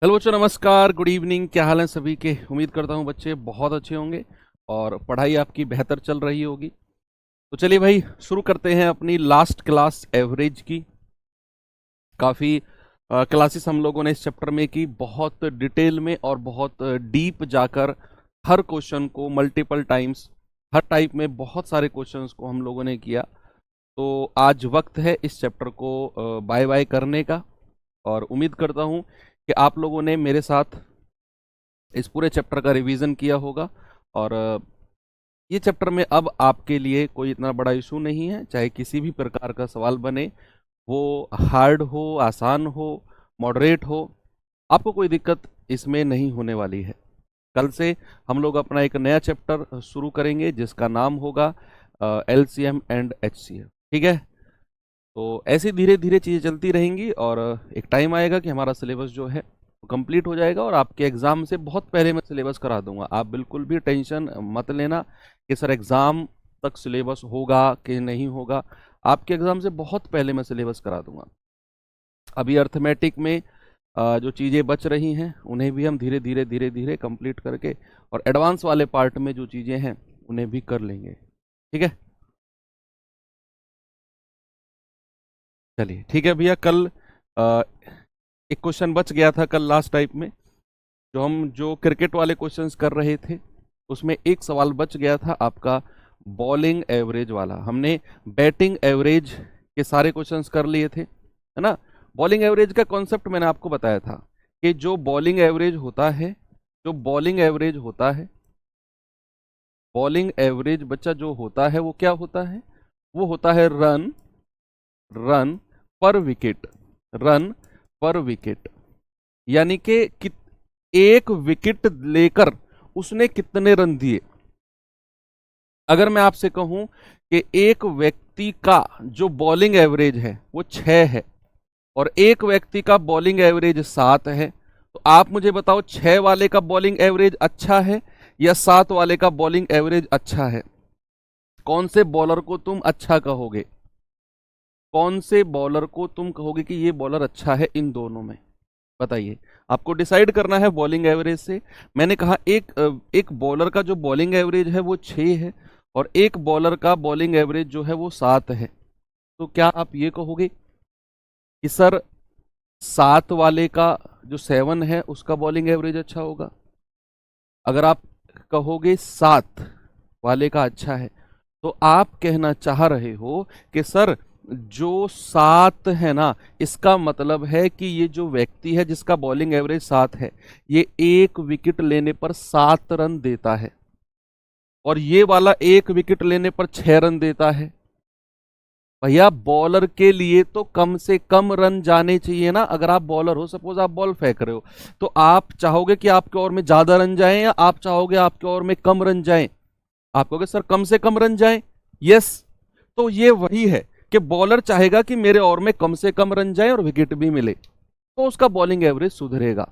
Hello बच्चों, नमस्कार, good evening. क्या हाल है सभी के? उम्मीद करता हूँ बच्चे बहुत अच्छे होंगे और पढ़ाई आपकी बेहतर चल रही होगी। तो चलिए भाई, शुरू करते हैं अपनी लास्ट क्लास एवरेज की। काफ़ी क्लासेस हम लोगों ने इस चैप्टर में की, बहुत डिटेल में और बहुत डीप जाकर हर क्वेश्चन को मल्टीपल टाइम्स, हर टाइप में बहुत सारे क्वेश्चंस को हम लोगों ने किया। तो आज वक्त है इस चैप्टर को बाय बाय करने का, और उम्मीद करता हूँ कि आप लोगों ने मेरे साथ इस पूरे चैप्टर का रिवीजन किया होगा। और ये चैप्टर में अब आपके लिए कोई इतना बड़ा इशू नहीं है। चाहे किसी भी प्रकार का सवाल बने, वो हार्ड हो, आसान हो, मॉडरेट हो, आपको कोई दिक्कत इसमें नहीं होने वाली है। कल से हम लोग अपना एक नया चैप्टर शुरू करेंगे जिसका नाम होगा LCM एंड HCF। ठीक है? तो ऐसे धीरे धीरे चीज़ें चलती रहेंगी और एक टाइम आएगा कि हमारा सिलेबस जो है कंप्लीट हो जाएगा और आपके एग्ज़ाम से बहुत पहले मैं सिलेबस करा दूंगा। आप बिल्कुल भी टेंशन मत लेना कि सर एग्ज़ाम तक सिलेबस होगा कि नहीं होगा। आपके एग्ज़ाम से बहुत पहले मैं सिलेबस करा दूंगा। अभी अर्थमेटिक में जो चीज़ें बच रही हैं उन्हें भी हम धीरे धीरे धीरे धीरे कंप्लीट करके, और एडवांस वाले पार्ट में जो चीज़ें हैं उन्हें भी कर लेंगे। ठीक है? चलिए ठीक है भैया। कल अ, एक क्वेश्चन बच गया था कल लास्ट टाइप में, जो क्रिकेट वाले क्वेश्चंस कर रहे थे, उसमें एक सवाल बच गया था आपका बॉलिंग एवरेज वाला। हमने बैटिंग एवरेज के सारे क्वेश्चंस कर लिए थे, है ना। बॉलिंग एवरेज का कॉन्सेप्ट मैंने आपको बताया था कि जो बॉलिंग एवरेज होता है, जो बॉलिंग एवरेज होता है, बॉलिंग एवरेज बच्चा जो होता है वो क्या होता है? वो होता है रन रन पर विकेट, रन पर विकेट। यानी कि एक विकेट लेकर उसने कितने रन दिए। अगर मैं आपसे कहूं कि एक व्यक्ति का जो बॉलिंग एवरेज है वो 6 है और एक व्यक्ति का बॉलिंग एवरेज 7 है, तो आप मुझे बताओ 6 वाले का बॉलिंग एवरेज अच्छा है या 7 वाले का बॉलिंग एवरेज अच्छा है? कौन से बॉलर को तुम अच्छा कहोगे? कौन से बॉलर को तुम कहोगे कि ये बॉलर अच्छा है इन दोनों में? बताइए। आपको डिसाइड करना है बॉलिंग एवरेज से। मैंने कहा एक बॉलर का जो बॉलिंग एवरेज है वो 6 है और एक बॉलर का बॉलिंग एवरेज जो है वो 7 है। तो क्या आप ये कहोगे कि सर 7 वाले का जो 7 है उसका बॉलिंग एवरेज अच्छा होगा? अगर आप कहोगे 7 वाले का अच्छा है, तो आप कहना चाह रहे हो कि सर जो 7 है ना, इसका मतलब है कि ये जो व्यक्ति है जिसका बॉलिंग एवरेज 7 है, ये एक विकेट लेने पर 7 रन देता है और ये वाला एक विकेट लेने पर 6 रन देता है। भैया बॉलर के लिए तो कम से कम रन जाने चाहिए ना। अगर आप बॉलर हो, सपोज आप बॉल फेंक रहे हो, तो आप चाहोगे कि आपके ओवर में ज्यादा रन जाएं या आप चाहोगे आपके ओवर में कम रन जाएं? आप कहोगे सर कम से कम रन जाएं। यस। तो ये वही है कि बॉलर चाहेगा कि मेरे ओवर में कम से कम रन जाए और विकेट भी मिले, तो उसका बॉलिंग एवरेज सुधरेगा।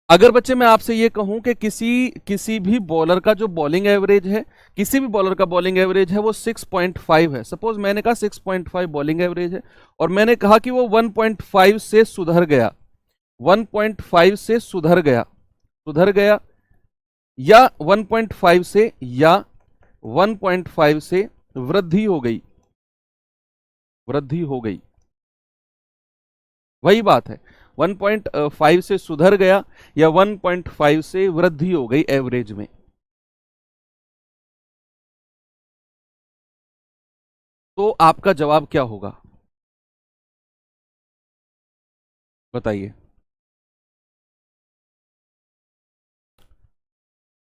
अगर बच्चे मैं आपसे ये कहूं कि किसी किसी भी बॉलर का जो बॉलिंग एवरेज है, किसी भी बॉलर का बॉलिंग एवरेज है वो 6.5 है, सपोज मैंने कहा 6.5 बॉलिंग एवरेज है और मैंने कहा कि वो 1.5 से सुधर गया, 1.5 से सुधर गया या 1.5 से, या 1.5 से वृद्धि हो गई, वृद्धि हो गई, वही बात है। 1.5 से सुधर गया या 1.5 से वृद्धि हो गई एवरेज में, तो आपका जवाब क्या होगा? बताइए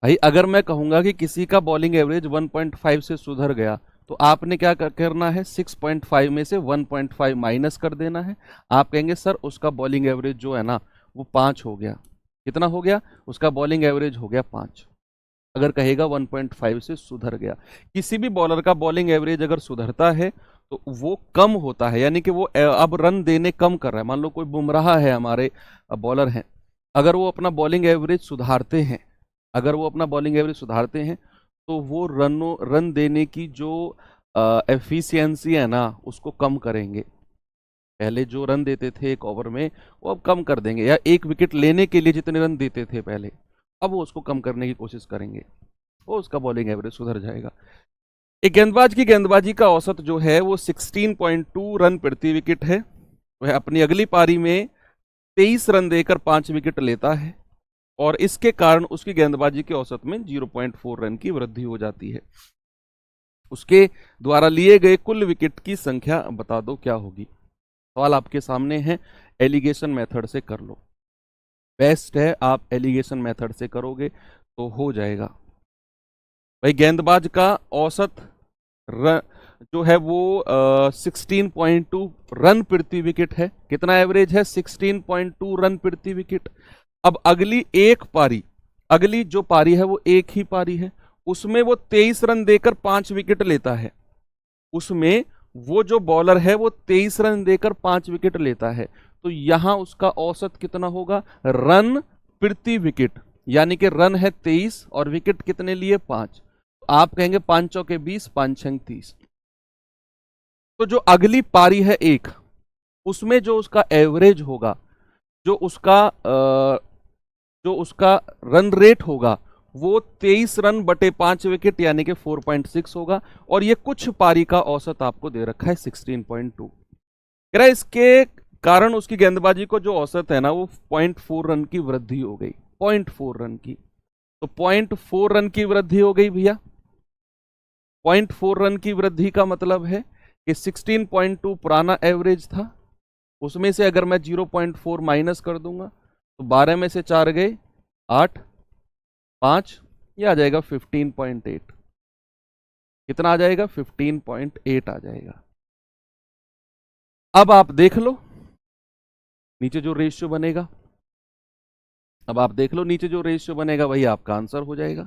भाई। अगर मैं कहूंगा कि किसी का बॉलिंग एवरेज 1.5 से सुधर गया, तो आपने क्या करना है? 6.5 में से 1.5 माइनस कर देना है। आप कहेंगे सर उसका बॉलिंग एवरेज जो है ना वो 5 हो गया। कितना हो गया? उसका बॉलिंग एवरेज हो गया 5। अगर कहेगा 1.5 से सुधर गया, किसी भी बॉलर का बॉलिंग एवरेज अगर सुधरता है तो वो कम होता है, यानी कि वो अब रन देने कम कर रहा है। मान लो कोई बुमराह है, हमारे बॉलर हैं, अगर वो अपना बॉलिंग एवरेज सुधारते हैं, अगर वो अपना बॉलिंग एवरेज सुधारते हैं, तो वो रन देने की जो एफिशिएंसी है ना उसको कम करेंगे। पहले जो रन देते थे एक ओवर में वो अब कम कर देंगे, या एक विकेट लेने के लिए जितने रन देते थे पहले अब वो उसको कम करने की कोशिश करेंगे, वो उसका बॉलिंग एवरेज सुधर जाएगा। एक गेंदबाज की गेंदबाजी का औसत जो है वो 16.2 रन प्रति विकेट है। वह अपनी अगली पारी में 23 रन देकर 5 विकेट लेता है और इसके कारण उसकी गेंदबाजी के औसत में 0.4 रन की वृद्धि हो जाती है। उसके द्वारा लिए गए कुल विकेट की संख्या बता दो क्या होगी। सवाल आपके सामने है, एलिगेशन मेथड से कर लो। बेस्ट है आप एलिगेशन मेथड से करोगे तो हो जाएगा। भाई गेंदबाज का औसत रन जो है वो 16.2 रन प्रति विकेट है। कितना एवरेज है? 16.2 रन प्रति विकेट। अब अगली एक पारी, अगली जो पारी है वो एक ही पारी है, उसमें वो 23 रन देकर 5 विकेट लेता है। उसमें वो जो बॉलर है वो 23 रन देकर 5 विकेट लेता है, तो यहां उसका औसत कितना होगा? रन प्रति विकेट, यानी कि रन है 23 और विकेट कितने लिए? 5। आप कहेंगे 5 चौके 20, 5 छंग 30। तो जो अगली पारी है एक, उसमें जो उसका एवरेज होगा, जो उसका रन रेट होगा वो 23 रन बटे 5 विकेट यानी कि 4.6 होगा। और ये कुछ पारी का औसत आपको दे रखा है 16.2। कह रहा है इसके कारण उसकी गेंदबाजी को जो औसत है ना वो 0.4 रन की वृद्धि हो गई, 0.4 रन की। तो 0.4 रन की वृद्धि हो गई भैया। 0.4 रन की वृद्धि का मतलब है कि 16.2 पुराना एवरेज था, उसमें से अगर मैं 0.4 माइनस कर दूंगा तो 12 में से 4 गए 8, 5, ये आ जाएगा 15.8। कितना आ जाएगा? 15.8 आ जाएगा। अब आप देख लो नीचे जो रेशियो बनेगा, अब आप देख लो नीचे जो रेशियो बनेगा वही आपका आंसर हो जाएगा।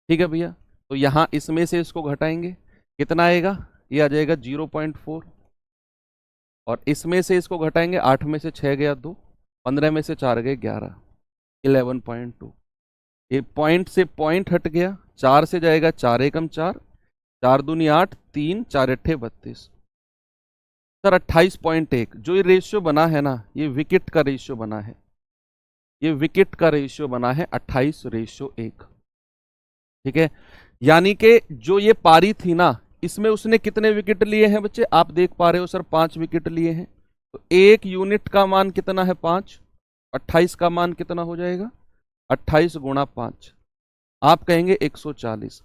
ठीक है भैया, तो यहां इसमें से इसको घटाएंगे, कितना आएगा? ये आ जाएगा 0.4, और इसमें से इसको घटाएंगे, 8 में से 6 गया 2, 15 में से 4 गए 11, 11.2। ये पॉइंट से पॉइंट हट गया, 4 से जाएगा 4 एकम 4, 4 दूनी 8, 3 4 अट्ठे 32। सर 28.1 जो ये रेशियो बना है ना, ये विकेट का रेशियो बना है, ये विकेट का रेशियो बना है 28:1। ठीक है, यानी कि जो ये पारी थी ना इसमें उसने कितने विकेट लिए हैं बच्चे? आप देख पा रहे हो सर 5 विकेट लिए हैं। तो एक यूनिट का मान कितना है? 5। 28 का मान कितना हो जाएगा? 28 गुणा 5, आप कहेंगे 140।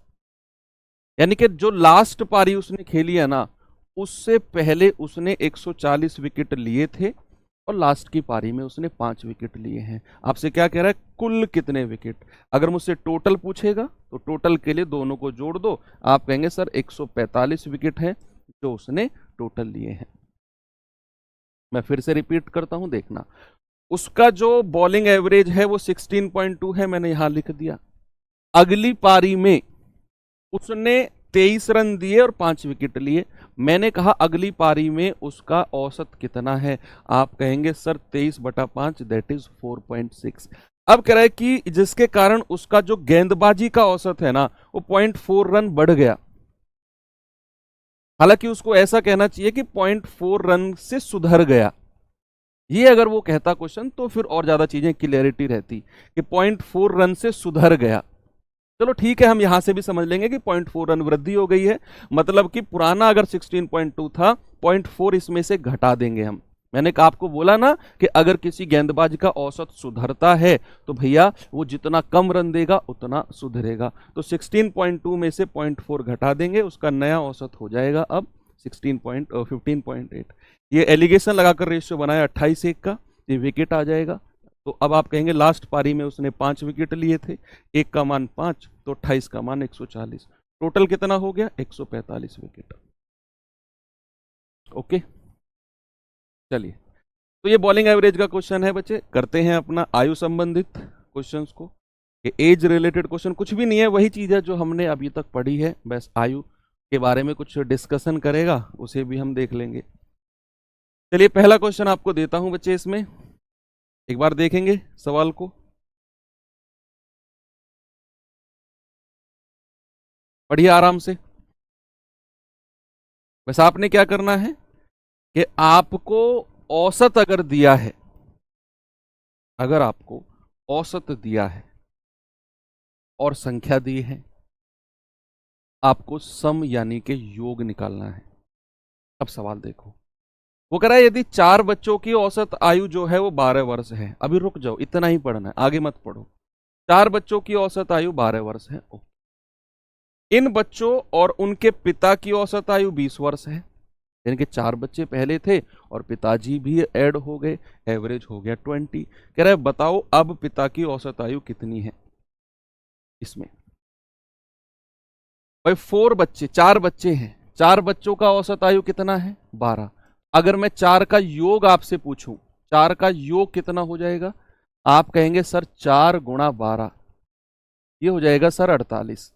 यानी कि जो लास्ट पारी उसने खेली है ना उससे पहले उसने 140 विकेट लिए थे और लास्ट की पारी में उसने 5 विकेट लिए हैं। आपसे क्या कह रहा है? कुल कितने विकेट। अगर मुझसे टोटल पूछेगा तो टोटल के लिए दोनों को जोड़ दो, आप कहेंगे सर 145 विकेट है जो उसने टोटल लिए हैं। मैं फिर से रिपीट करता हूं, देखना। उसका जो बॉलिंग एवरेज है वो 16.2 है, मैंने यहां लिख दिया। अगली पारी में उसने 23 रन दिए और 5 विकेट लिए। मैंने कहा अगली पारी में उसका औसत कितना है? आप कहेंगे सर 23/5 दैट इज 4.6। अब कह रहा है कि जिसके कारण उसका जो गेंदबाजी का औसत है ना वो 0.4 रन बढ़ गया। हालांकि उसको ऐसा कहना चाहिए कि 0.4 रन से सुधर गया। ये अगर वो कहता क्वेश्चन तो फिर और ज्यादा चीजें क्लियरिटी रहती कि 0.4 रन से सुधर गया। चलो ठीक है, हम यहां से भी समझ लेंगे कि 0.4 रन वृद्धि हो गई है, मतलब कि पुराना अगर 16.2 था 0.4 इसमें से घटा देंगे हम। मैंने आपको बोला ना कि अगर किसी गेंदबाज का औसत सुधरता है तो भैया वो जितना कम रन देगा उतना सुधरेगा। तो 16.2 में से 0.4 घटा देंगे, उसका नया औसत हो जाएगा अब 15.8। ये एलिगेशन लगाकर रेशियो बनाया 28:1 का, ये विकेट आ जाएगा। तो अब आप कहेंगे लास्ट पारी में उसने 5 विकेट लिए थे, एक का मान 5 तो 28 का मान 140, टोटल कितना हो गया? 145 विकेट। ओके, चलिए, तो ये बॉलिंग एवरेज का क्वेश्चन है बच्चे। करते हैं अपना आयु संबंधित क्वेश्चंस को। कि एज रिलेटेड क्वेश्चन कुछ भी नहीं है, वही चीज है जो हमने अभी तक पढ़ी है, बस आयु के बारे में कुछ डिस्कशन करेगा, उसे भी हम देख लेंगे। चलिए पहला क्वेश्चन आपको देता हूं बच्चे, इसमें एक बार देखेंगे सवाल को। पढ़िए आराम से। बस आपने क्या करना है कि आपको औसत अगर दिया है, अगर आपको औसत दिया है और संख्या दी है, आपको सम यानी कि योग निकालना है। अब सवाल देखो, वो कह रहा है यदि 4 बच्चों की औसत आयु जो है वो 12 वर्ष है। अभी रुक जाओ, इतना ही पढ़ना है, आगे मत पढ़ो। 4 बच्चों की औसत आयु 12 वर्ष है। इन बच्चों और उनके पिता की औसत आयु 20 वर्ष है। यानी कि 4 बच्चे पहले थे और पिताजी भी ऐड हो गए, एवरेज हो गया 20। कह रहा है बताओ अब पिता की औसत आयु कितनी है इसमें। भाई 4 बच्चे, 4 बच्चे हैं, 4 बच्चों का औसत आयु कितना है 12। अगर मैं 4 का योग आपसे पूछूं, 4 का योग कितना हो जाएगा, आप कहेंगे सर 4 × 12, ये हो जाएगा सर 48।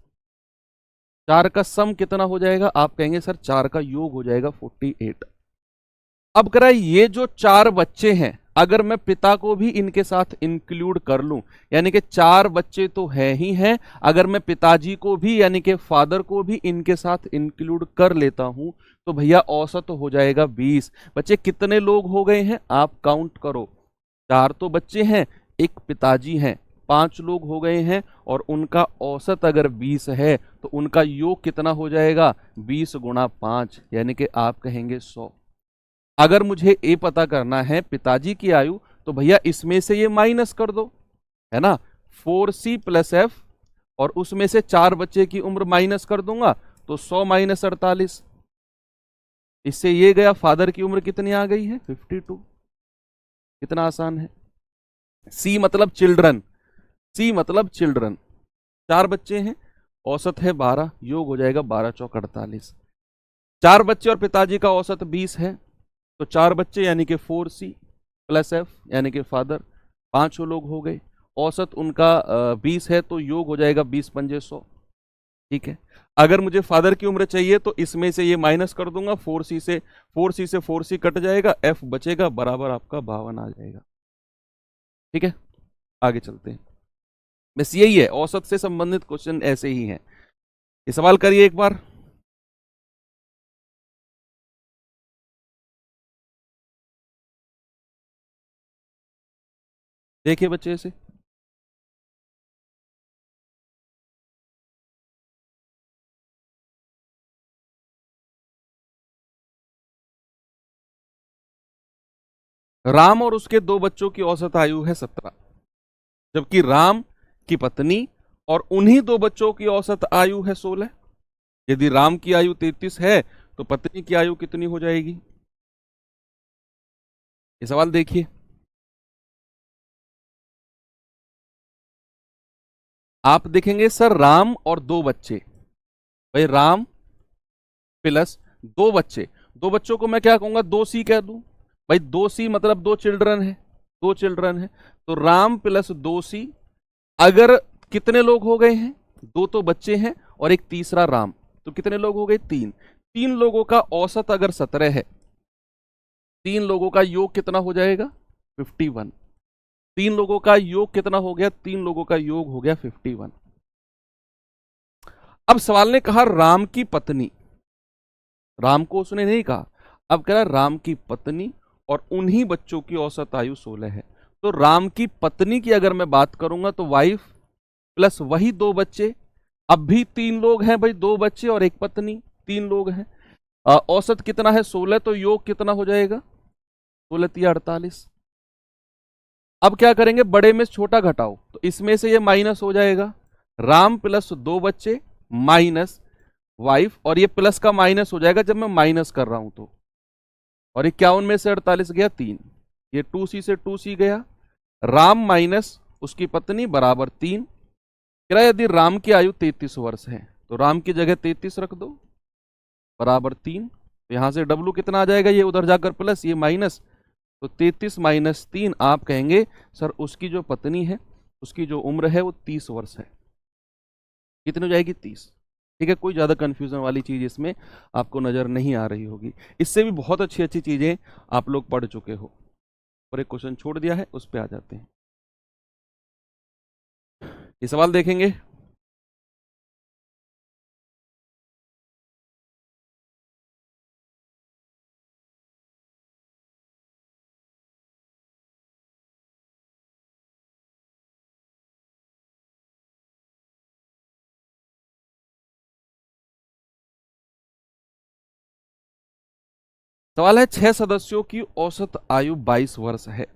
4 का सम कितना हो जाएगा, आप कहेंगे सर 4 का योग हो जाएगा 48। अब कह रहा है ये जो 4 बच्चे हैं, अगर मैं पिता को भी इनके साथ इंक्लूड कर लूं, यानी कि 4 बच्चे तो है ही हैं, अगर मैं पिताजी को भी यानी कि फादर को भी इनके साथ इंक्लूड कर लेता हूं, तो भैया औसत हो जाएगा 20। बच्चे कितने लोग हो गए हैं, आप काउंट करो। 4 तो बच्चे हैं, एक पिताजी हैं, 5 लोग हो गए हैं, और उनका औसत अगर 20 है तो उनका योग कितना हो जाएगा, 20 × 5, यानी कि आप कहेंगे 100। अगर मुझे ये पता करना है पिताजी की आयु, तो भैया इसमें से ये माइनस कर दो, है ना, 4C+F, और उसमें से 4 बच्चे की उम्र माइनस कर दूंगा तो 100 - 48। इससे ये गया, फादर की उम्र कितनी आ गई है 52। कितना आसान है। सी मतलब चिल्ड्रन, सी मतलब चिल्ड्रन। 4 बच्चे हैं, औसत है 12, योग हो जाएगा 12 × 4 = 48। 4 बच्चे और पिताजी का औसत 20 है, तो 4 बच्चे यानी कि 4C+F यानी कि फादर, 5 लोग हो गए, औसत उनका 20 है, तो योग हो जाएगा 20×5 = 100। ठीक है। अगर मुझे फादर की उम्र चाहिए तो इसमें से ये माइनस कर दूंगा, 4C से 4C कट जाएगा, F बचेगा, बराबर आपका 52 आ जाएगा। ठीक है, आगे चलते हैं। बस यही है, औसत से संबंधित क्वेश्चन ऐसे ही हैं। ये सवाल करिए एक बार। देखिए बच्चे से, राम और उसके 2 बच्चों की औसत आयु है 17, जबकि राम की पत्नी और उन्हीं 2 बच्चों की औसत आयु है 16। यदि राम की आयु 33 है तो पत्नी की आयु कितनी हो जाएगी। ये सवाल देखिए। आप देखेंगे सर राम और 2 बच्चे, भाई राम प्लस 2 बच्चे, 2 बच्चों को मैं क्या कहूंगा, 2C कह दूं। भाई 2C मतलब 2 चिल्ड्रन है, 2 चिल्ड्रन है, तो राम प्लस 2C। अगर कितने लोग हो गए हैं, 2 तो बच्चे हैं और एक तीसरा राम, तो कितने लोग हो गए, 3। 3 लोगों का औसत अगर 17 है, 3 लोगों का योग कितना हो जाएगा 51। 3 लोगों का योग कितना हो गया, 3 लोगों का योग हो गया 51। अब सवाल ने कहा राम की पत्नी, राम को उसने नहीं कहा, अब कह रहा राम की पत्नी और उन्हीं बच्चों की औसत आयु 16 है। तो राम की पत्नी की अगर मैं बात करूंगा तो वाइफ प्लस वही 2 बच्चे, अब भी 3 लोग हैं भाई, 2 बच्चे और एक पत्नी, 3 लोग हैं। औसत कितना है 16, तो योग कितना हो जाएगा 16×3 = 48। अब क्या करेंगे, बड़े में छोटा घटाओ, तो इसमें से ये माइनस हो जाएगा, राम प्लस 2 बच्चे माइनस वाइफ, और ये प्लस का माइनस हो जाएगा जब मैं माइनस कर रहा हूं तो, और 51 में से 48 गया 3, ये 2C से 2C गया, राम माइनस उसकी पत्नी बराबर 3। कह यदि राम की आयु 33 वर्ष है तो राम की जगह 33 रख दो, बराबर 3। तो यहां से डब्लू कितना आ जाएगा, ये उधर जाकर प्लस ये माइनस, तो 33 - 3, आप कहेंगे सर उसकी जो पत्नी है उसकी जो उम्र है वो 30 वर्ष है। कितनी हो जाएगी 30। ठीक है, कोई ज़्यादा कन्फ्यूज़न वाली चीज़ इसमें आपको नज़र नहीं आ रही होगी। इससे भी बहुत अच्छी अच्छी चीज़ें आप लोग पढ़ चुके हो, और एक क्वेश्चन छोड़ दिया है, उस पर आ जाते हैं। ये सवाल देखेंगे, सवाल है 6 सदस्यों की औसत आयु 22 वर्ष है।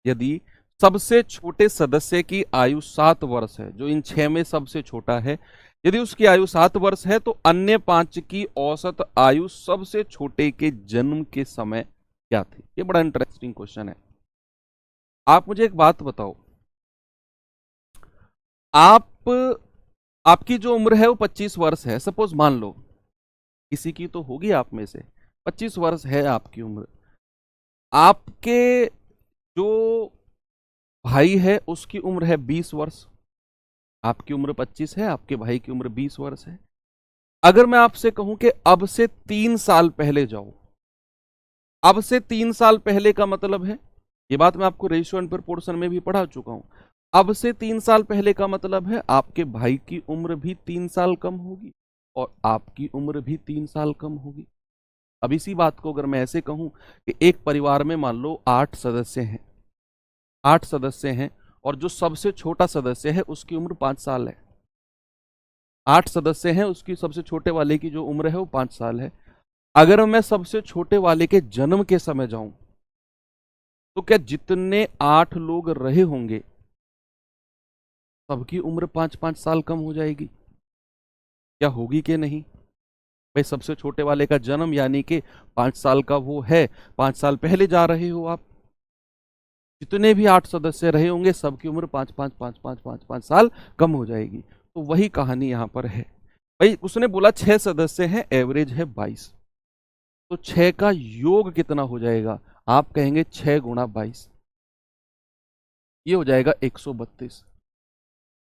यदि सबसे छोटे सदस्य की आयु 7 वर्ष है, जो इन 6 में सबसे छोटा है, यदि उसकी आयु 7 वर्ष है तो अन्य 5 की औसत आयु सबसे छोटे के जन्म के समय क्या थी? ये बड़ा इंटरेस्टिंग क्वेश्चन है। आप मुझे एक बात बताओ, आपकी जो उम्र है वो 25 वर्ष है, सपोज मान लो, किसी की तो होगी आप में से, 25 वर्ष है आपकी उम्र। आपके जो भाई है उसकी उम्र है 20 वर्ष, आपकी उम्र 25 है, आपके भाई की उम्र 20 वर्ष है। अगर मैं आपसे कहूं कि अब से 3 साल पहले जाओ, अब से 3 साल पहले का मतलब है, ये बात मैं आपको रेशियो एंड प्रोपोर्शन में भी पढ़ा चुका हूं, अब से 3 साल पहले का मतलब है आपके भाई की उम्र भी 3 साल कम होगी और आपकी उम्र भी 3 साल कम होगी। अब इसी बात को अगर मैं ऐसे कहूं कि एक परिवार में मान लो 8 सदस्य हैं, 8 सदस्य हैं और जो सबसे छोटा सदस्य है उसकी उम्र 5 साल है। 8 सदस्य हैं, उसकी सबसे छोटे वाले की जो उम्र है वो 5 साल है। अगर मैं सबसे छोटे वाले के जन्म के समय जाऊं तो क्या जितने 8 लोग रहे होंगे सबकी उम्र 5-5 साल कम हो जाएगी? क्या होगी कि नहीं? भाई सबसे छोटे वाले का जन्म यानी कि 5 साल का वो है, 5 साल पहले जा रहे हो आप, जितने भी 8 सदस्य रहे होंगे सबकी उम्र 5-5 साल कम हो जाएगी। तो वही कहानी यहां पर है। भाई उसने बोला 6 सदस्य हैं, एवरेज है 22, तो 6 का योग कितना हो जाएगा? आप कहेंगे 6 गुणा 22, ये हो जाएगा 132।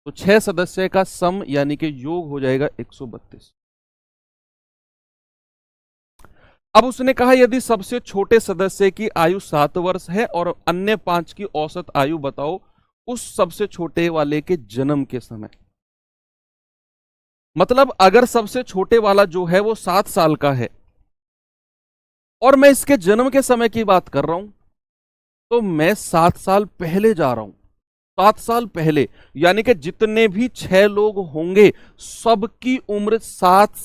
तो 6 सदस्य का सम यानी कि योग हो जाएगा 132। अब उसने कहा यदि सबसे छोटे सदस्य की आयु 7 वर्ष है और अन्य 5 की औसत आयु बताओ उस सबसे छोटे वाले के जन्म के समय। मतलब अगर सबसे छोटे वाला जो है वो 7 साल का है और मैं इसके जन्म के समय की बात कर रहा हूं, तो मैं 7 साल पहले जा रहा हूं, 7 साल पहले, यानी कि जितने भी 6 लोग होंगे सबकी उम्र 7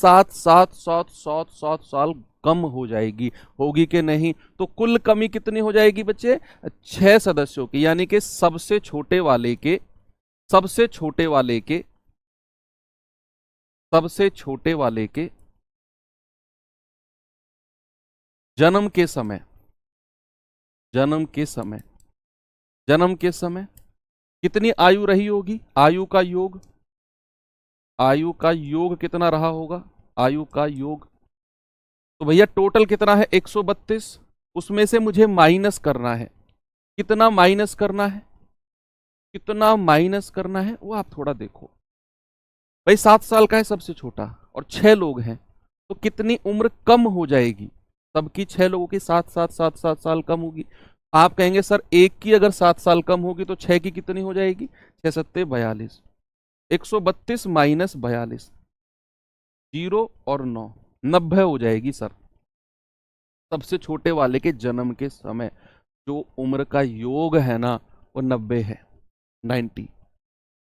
साल कम हो जाएगी। होगी कि नहीं? तो कुल कमी कितनी हो जाएगी बच्चे? 6 सदस्यों की, यानी कि सबसे छोटे वाले के सबसे छोटे वाले के सबसे छोटे वाले के जन्म के समय, जन्म के समय, जन्म के समय कितनी आयु रही होगी? आयु का योग कितना रहा होगा? आयु का योग, तो भैया टोटल कितना है? 132। उसमें से मुझे माइनस करना है। कितना माइनस करना है? कितना माइनस करना है वो आप थोड़ा देखो। भाई 7 साल का है सबसे छोटा और 6 लोग हैं, तो कितनी उम्र कम हो जाएगी? सबकी 6 लोगों की 7 साल कम होगी। आप कहेंगे सर एक की अगर 7 साल कम होगी तो 6 की कितनी हो जाएगी? 6 सत्ते 42, 132 माइनस 42, 0 और 9, 90 हो जाएगी सर। सबसे छोटे वाले के जन्म के समय जो उम्र का योग है ना वो 90 है, 90।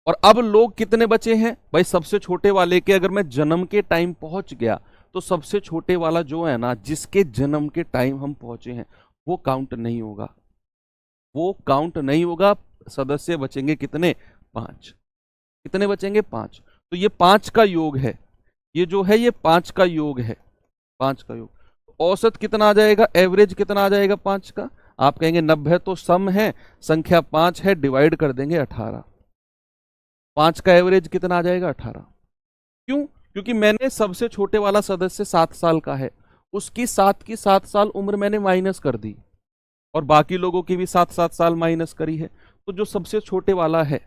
और अब लोग कितने बचे हैं? भाई सबसे छोटे वाले के अगर मैं जन्म के टाइम पहुंच गया तो सबसे छोटे वाला जो है ना, जिसके जन्म के टाइम हम पहुंचे हैं, वो काउंट नहीं होगा, वो काउंट नहीं होगा। सदस्य बचेंगे कितने? 5। कितने बचेंगे? 5। तो ये 5 का योग है, ये जो है ये 5 का योग है, 5 का योग। औसत कितना आ जाएगा? एवरेज कितना आ जाएगा 5 का? आप कहेंगे 90 तो सम है, संख्या 5 है, डिवाइड कर देंगे 18। 5 का एवरेज कितना आ जाएगा? 18। क्यों? क्योंकि मैंने सबसे छोटे वाला सदस्य 7 साल का है, उसकी 7 की 7 साल उम्र मैंने माइनस कर दी और बाकी लोगों की भी 7 साल माइनस करी है। तो जो सबसे छोटे वाला है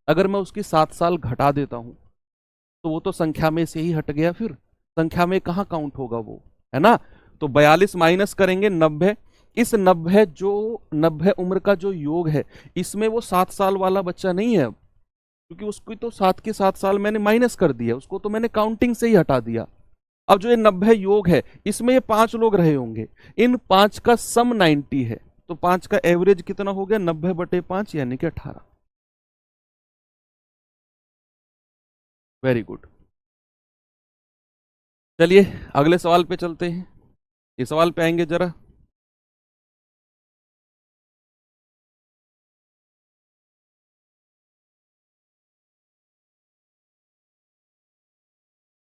अगर मैं उसकी 7 साल घटा देता हूं तो वो तो संख्या में से ही हट गया, फिर संख्या में कहां काउंट होगा वो, है ना? तो 42 माइनस करेंगे 90। इस 90 उम्र का जो योग है इसमें वो 7 साल वाला बच्चा नहीं है अब, क्योंकि उसको तो 7 के 7 साल मैंने माइनस कर दिया, उसको तो मैंने काउंटिंग से ही हटा दिया। अब जो ये 90 योग है इसमें ये 5 लोग रहे होंगे, इन 5 का सम 90 है, तो 5 का एवरेज कितना हो गया? 90/5 यानी कि 18। Very good. चलिए अगले सवाल पे चलते हैं। इस सवाल पे आएंगे जरा।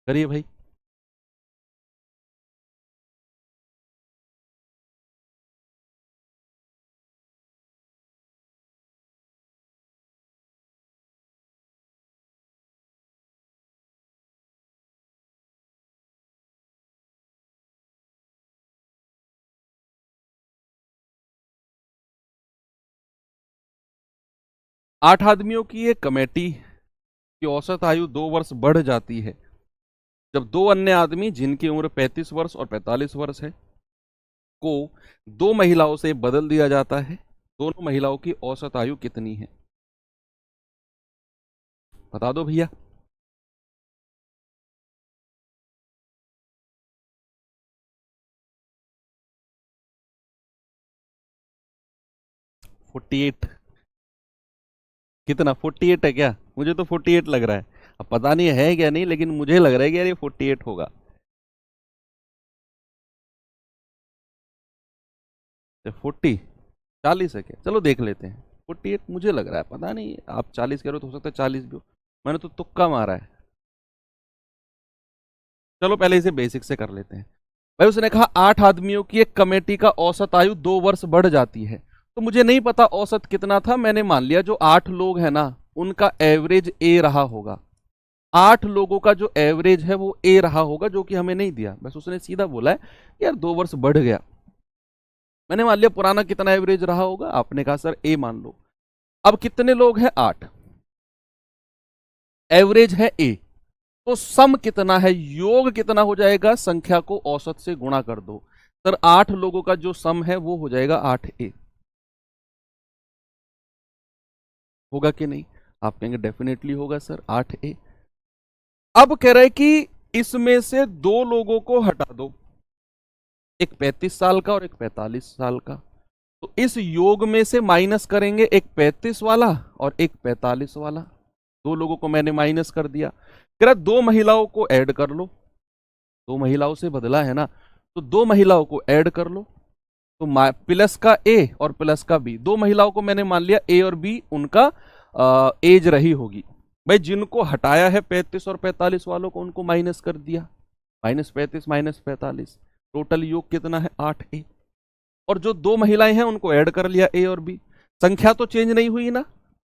करिए भाई। 8 आदमियों की एक कमेटी की औसत आयु 2 वर्ष बढ़ जाती है जब दो अन्य आदमी जिनकी उम्र 35 वर्ष और 45 वर्ष है को दो महिलाओं से बदल दिया जाता है। दोनों महिलाओं की औसत आयु कितनी है? बता दो भैया। 48। कितना 48 है क्या? मुझे तो 48 लग रहा है। अब पता नहीं है क्या नहीं, लेकिन मुझे लग रहा है कि यार ये 48 होगा। 40, 40 है क्या? चलो देख लेते हैं। 48 मुझे लग रहा है, पता नहीं, आप 40 कह रहे हो तो हो सकता है 40 भी हो। मैंने तो तुक्का मारा है। चलो पहले इसे बेसिक से कर लेते हैं। भाई उसने कहा 8 आदमियों की एक कमेटी का औसत आयु 2 वर्ष बढ़ जाती है। तो मुझे नहीं पता औसत कितना था, मैंने मान लिया जो 8 लोग हैं ना उनका एवरेज ए रहा होगा। 8 लोगों का जो एवरेज है वो ए रहा होगा, जो कि हमें नहीं दिया। बस उसने सीधा बोला है यार 2 वर्ष बढ़ गया। मैंने मान लिया पुराना कितना एवरेज रहा होगा, आपने कहा सर ए मान लो। अब कितने लोग हैं? 8। एवरेज है ए, तो सम कितना है, योग कितना हो जाएगा? संख्या को औसत से गुणा कर दो। सर 8 लोगों का जो सम है वो हो जाएगा 8a। होगा कि नहीं? आप कहेंगे डेफिनेटली होगा सर 8a। अब कह रहे कि इसमें से 2 लोगों को हटा दो, एक 35 साल का और एक 45 साल का। तो इस योग में से माइनस करेंगे एक 35 वाला और एक 45 वाला। 2 लोगों को मैंने माइनस कर दिया। कह रहा 2 महिलाओं को ऐड कर लो। 2 महिलाओं से बदला है ना, तो 2 महिलाओं को ऐड कर लो। तो प्लस का ए और प्लस का बी, 2 महिलाओं को मैंने मान लिया ए और बी उनका एज रही होगी। भाई जिनको हटाया है 35 और 45 वालों को, उनको माइनस कर दिया। -35 -45, टोटल योग कितना है? 8a। और जो 2 महिलाएं हैं उनको ऐड कर लिया ए और बी। संख्या तो चेंज नहीं हुई ना,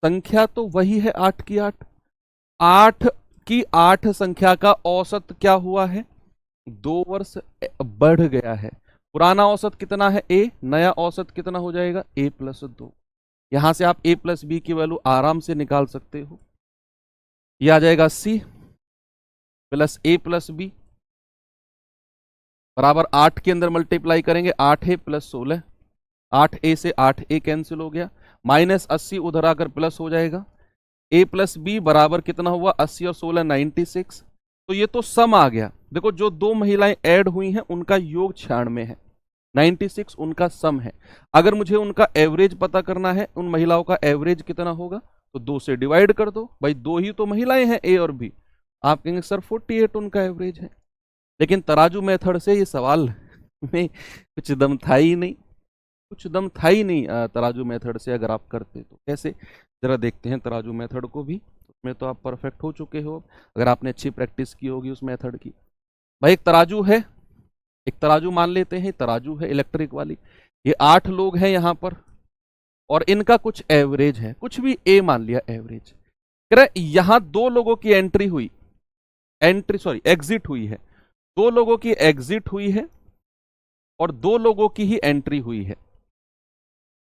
संख्या तो वही है 8 की 8। 8 की 8 संख्या का औसत क्या हुआ है? 2 वर्ष बढ़ गया है। पुराना औसत कितना है? ए। नया औसत कितना हो जाएगा? a+2। यहां से आप a प्लस बी की वैल्यू आराम से निकाल सकते हो। यह आ जाएगा 80 प्लस a प्लस बी बराबर 8 के अंदर मल्टीप्लाई करेंगे 8a प्लस 16। 8a से 8a कैंसिल हो गया, -80 उधर आकर प्लस हो जाएगा। a प्लस बी बराबर कितना हुआ? 80 और 16 96। तो ये तो सम आ गया। देखो जो 2 महिलाएं ऐड हुई हैं उनका योग 96 है, 96 उनका सम है। अगर मुझे उनका एवरेज पता करना है, उन महिलाओं का एवरेज कितना होगा, तो 2 से डिवाइड कर दो। भाई 2 ही तो महिलाएं हैं ए और बी। आप कहेंगे सर 48 उनका एवरेज है, लेकिन तराजू मेथड से ये सवाल में कुछ दम था ही नहीं, कुछ दम था ही नहीं। तराजू मेथड से अगर आप करते तो कैसे, जरा देखते हैं तराजू मेथड को भी। उसमें तो आप परफेक्ट हो चुके हो अगर आपने अच्छी प्रैक्टिस की होगी उस मेथड की। भाई एक तराजू है, एक तराजू मान लेते हैं, तराजू है इलेक्ट्रिक वाली। ये 8 लोग हैं यहां पर और इनका कुछ एवरेज है, कुछ भी ए मान लिया एवरेज। कह रहे यहां 2 लोगों की एंट्री हुई, एग्जिट हुई है। 2 लोगों की एग्जिट हुई है और 2 लोगों की ही एंट्री हुई है।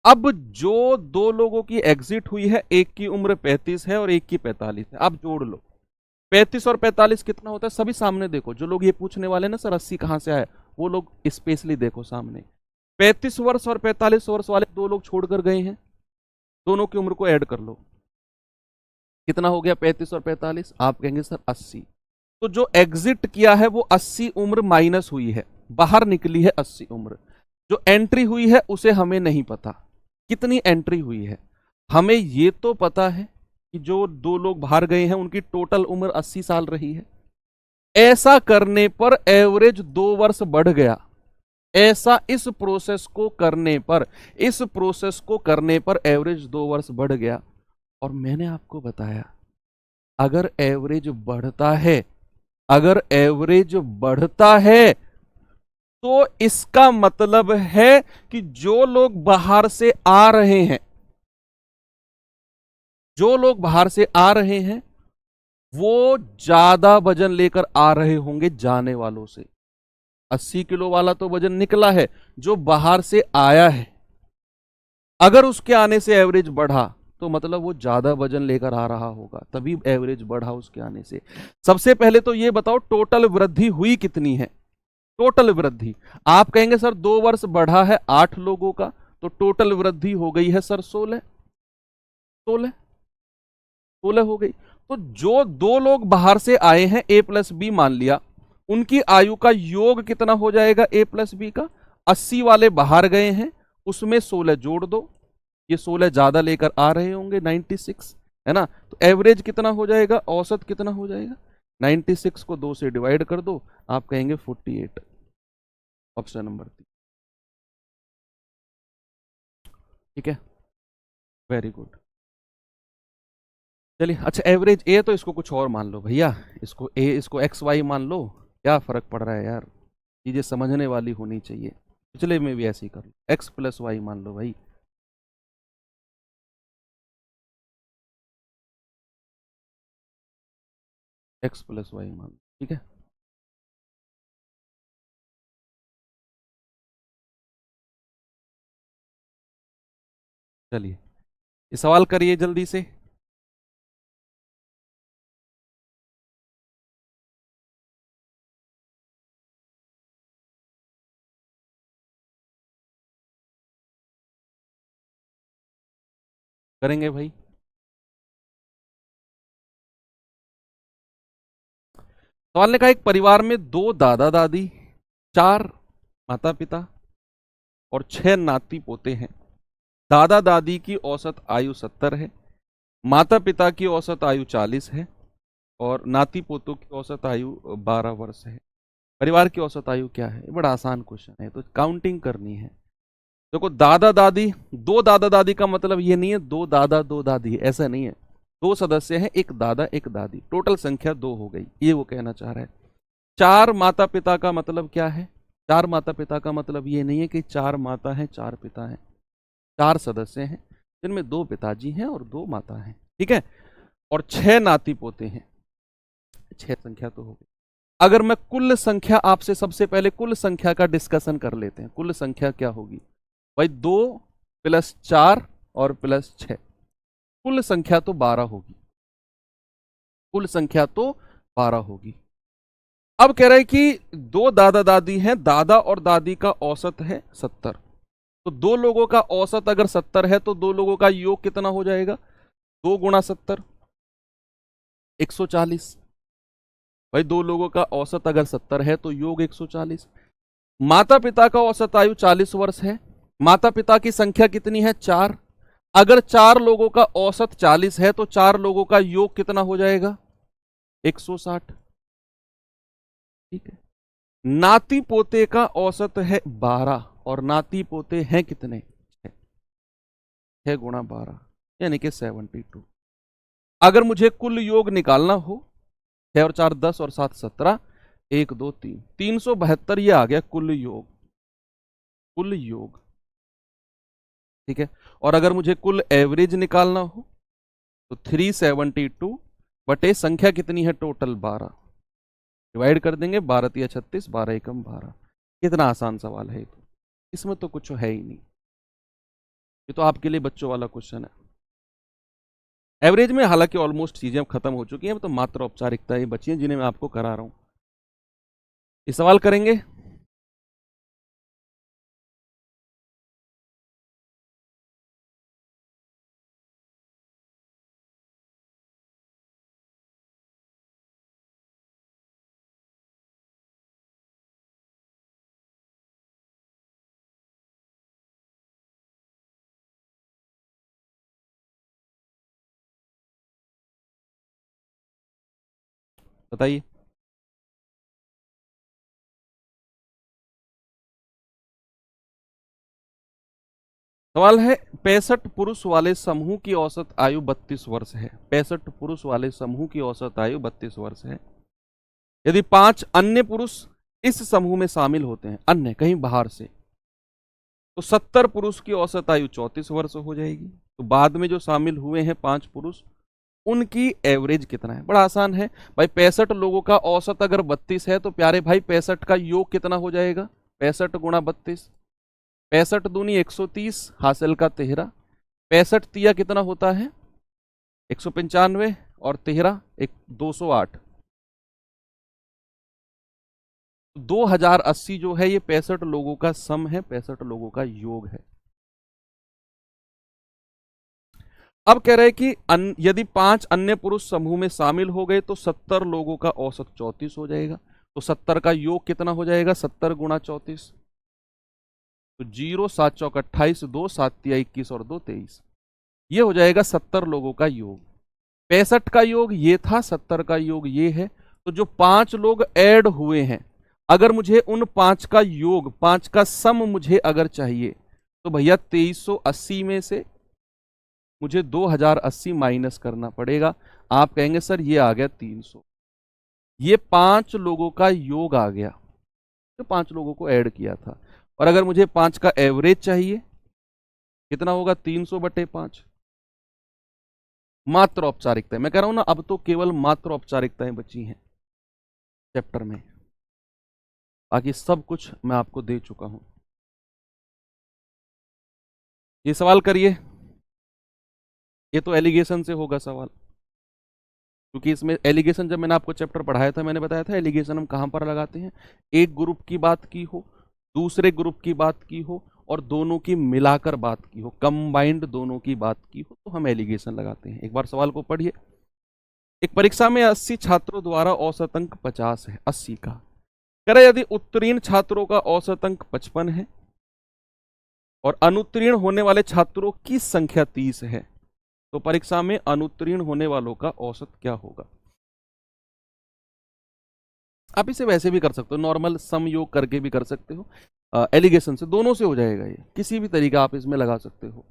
अब जो 2 लोगों की एग्जिट हुई है, एक की उम्र 35 है और एक की 45 है। अब जोड़ लो 35 और 45 कितना होता है? सभी सामने देखो, जो लोग ये पूछने वाले ना सर 80 कहां से आया, वो लोग स्पेशली देखो सामने। 35 वर्ष और 45 वर्ष वाले 2 लोग छोड़कर गए हैं, दोनों की उम्र को ऐड कर लो। कितना हो गया 35 और 45? आप कहेंगे सर 80। तो जो एग्जिट किया है वो 80 उम्र माइनस हुई है, बाहर निकली है 80 उम्र। जो एंट्री हुई है उसे हमें नहीं पता कितनी एंट्री हुई है। हमें ये तो पता है कि जो 2 लोग बाहर गए हैं उनकी टोटल उम्र 80 साल रही है। ऐसा करने पर एवरेज 2 वर्ष बढ़ गया। ऐसा इस प्रोसेस को करने पर एवरेज 2 वर्ष बढ़ गया। और मैंने आपको बताया, अगर एवरेज बढ़ता है, अगर एवरेज बढ़ता है तो इसका मतलब है कि जो लोग बाहर से आ रहे हैं, जो लोग बाहर से आ रहे हैं वो ज्यादा वजन लेकर आ रहे होंगे जाने वालों से। 80 किलो वाला तो वजन निकला है, जो बाहर से आया है, अगर उसके आने से एवरेज बढ़ा तो मतलब वो ज्यादा वजन लेकर आ रहा होगा, तभी एवरेज बढ़ा उसके आने से। सबसे पहले तो ये बताओ टोटल वृद्धि हुई कितनी है? टोटल वृद्धि, आप कहेंगे सर 2 वर्ष बढ़ा है 8 लोगों का, तो टोटल वृद्धि हो गई है सर 16। 16 16 हो गई। तो जो 2 लोग बाहर से आए हैं ए प्लस बी मान लिया, उनकी आयु का योग कितना हो जाएगा ए प्लस बी का? 80 वाले बाहर गए हैं, उसमें 16 जोड़ दो, ये 16 ज्यादा लेकर आ रहे होंगे 96, है ना? तो एवरेज कितना हो जाएगा, औसत कितना हो जाएगा? 96 को 2 से डिवाइड कर दो, आप कहेंगे 48। Option number 3। ठीक है, वेरी गुड। चलिए, अच्छा एवरेज ए तो इसको कुछ और मान लो भैया, इसको ए, इसको एक्स वाई मान लो, क्या फर्क पड़ रहा है यार, चीजें समझने वाली होनी चाहिए। पिछले में भी ऐसे ही कर लो, एक्स प्लस वाई मान लो भाई। एक्स प्लस वाई मान लो, ठीक है। चलिए, ये सवाल करिए जल्दी से। करेंगे भाई। सवाल ने कहा एक परिवार में 2 दादा दादी, 4 माता पिता और 6 नाती पोते हैं। दादा दादी की औसत आयु 70 है, माता पिता की औसत आयु 40 है और नाती पोतों की औसत आयु 12 वर्ष है। परिवार की औसत आयु क्या है? बड़ा आसान क्वेश्चन है, तो काउंटिंग करनी है। देखो, दादा दादी, 2 दादा दादी का मतलब ये नहीं है 2 दादा 2 दादी, ऐसा नहीं है। 2 सदस्य हैं, एक दादा एक दादी, टोटल संख्या 2 हो गई, ये वो कहना चाह रहा है। 4 माता पिता का मतलब क्या है? 4 माता पिता का मतलब ये नहीं है कि 4 माता हैं 4 पिता हैं। 4 सदस्य हैं, जिनमें 2 पिताजी हैं और 2 माता हैं, ठीक है। और 6 नाती पोते हैं, 6 संख्या तो हो गई। अगर मैं कुल संख्या आपसे, सबसे पहले कुल संख्या का डिस्कशन कर लेते हैं। कुल संख्या क्या होगी भाई? 2 + 4 और +6, कुल संख्या तो 12 होगी। कुल संख्या तो 12 होगी। अब कह रहे हैं कि 2 दादा दादी हैं, दादा और दादी का औसत है 70। तो 2 लोगों का औसत अगर 70 है तो 2 लोगों का योग कितना हो जाएगा? 2 × 70, 140। भाई 2 लोगों का औसत अगर 70 है तो योग 140। माता पिता का औसत आयु 40 वर्ष है। माता पिता की संख्या कितनी है? 4। अगर 4 लोगों का औसत 40 है तो 4 लोगों का योग कितना हो जाएगा? 160। ठीक है। नाती पोते का औसत है 12 और नाती पोते हैं कितने? 6 × 12 यानी कि 72। अगर मुझे कुल योग निकालना हो, 6 और 4 10 और 7 17, 1 2 3, 372 ये आ गया कुल योग। कुल योग, ठीक है। और अगर मुझे कुल एवरेज निकालना हो तो 372 बटे संख्या कितनी है टोटल? 12, डिवाइड कर देंगे, 12×3 = 36, 12×1 = 12। कितना आसान सवाल है ये तो, इसमें तो कुछ है ही नहीं, ये तो आपके लिए बच्चों वाला क्वेश्चन है। एवरेज में हालांकि ऑलमोस्ट चीजें अब खत्म हो चुकी हैं, अब तो मात्र औपचारिकताएं बची हैं जिन्हें मैं आपको करा रहा हूं। ये सवाल करेंगे। बताइए। सवाल है 65 पुरुष वाले समूह की औसत आयु 32 वर्ष है। 65 पुरुष वाले समूह की औसत आयु 32 वर्ष है। यदि 5 अन्य पुरुष इस समूह में शामिल होते हैं, अन्य कहीं बाहर से, तो 70 पुरुष की औसत आयु 34 वर्ष हो जाएगी। तो बाद में जो शामिल हुए हैं 5 पुरुष, उनकी एवरेज कितना है? बड़ा आसान है भाई, 65 लोगों का औसत अगर 32 है तो प्यारे भाई 65 का योग कितना हो जाएगा? 65 गुणा 32, 65 दूनी 130, हासिल का 13, 65 तिया कितना होता है? 195 और 13 एक 208, 2080 जो है ये 65 लोगों का सम है, 65 लोगों का योग है। अब कह रहे हैं कि यदि 5 अन्य पुरुष समूह में शामिल हो गए तो 70 लोगों का औसत 34 हो जाएगा। तो 70 का योग कितना हो जाएगा? 70 गुणा 34, तो 0 7 चौक 28, 2 7 तिया 21 और 2 23, ये हो जाएगा 70 लोगों का योग। 65 का योग ये था, 70 का योग ये है। तो जो 5 लोग ऐड हुए हैं, अगर मुझे उन 5 का योग, 5 का सम मुझे अगर चाहिए, तो भैया 2380 में से मुझे 2080 माइनस करना पड़ेगा। आप कहेंगे सर ये आ गया 300, ये 5 लोगों का योग आ गया, तो 5 लोगों को ऐड किया था। और अगर मुझे 5 का एवरेज चाहिए, कितना होगा? 300/5। मात्र औपचारिकताएं, मैं कह रहा हूं ना, अब तो केवल मात्र औपचारिकताएं बची हैं चैप्टर में, बाकी सब कुछ मैं आपको दे चुका हूं। ये सवाल करिए, ये तो एलिगेशन से होगा सवाल, क्योंकि इसमें एलिगेशन, जब मैंने आपको चैप्टर पढ़ाया था मैंने बताया था एलिगेशन हम कहां पर लगाते हैं। एक ग्रुप की बात की हो, दूसरे ग्रुप की बात की हो, और दोनों की मिलाकर बात की हो, कंबाइंड दोनों की बात की हो, तो हम एलिगेशन लगाते हैं। एक बार सवाल को पढ़िए। एक परीक्षा में 80 छात्रों द्वारा औसत अंक 50 है, 80 का। कह रहे यदि उत्तीर्ण छात्रों का औसत अंक 55 है और अनुत्तीर्ण होने वाले छात्रों की संख्या 30 है, तो परीक्षा में अनुत्तीर्ण होने वालों का औसत क्या होगा? आप इसे वैसे भी कर सकते हो, नॉर्मल सम योग करके भी कर सकते हो, एलिगेशन से, दोनों से हो जाएगा। ये किसी भी तरीका आप इसमें लगा सकते हो।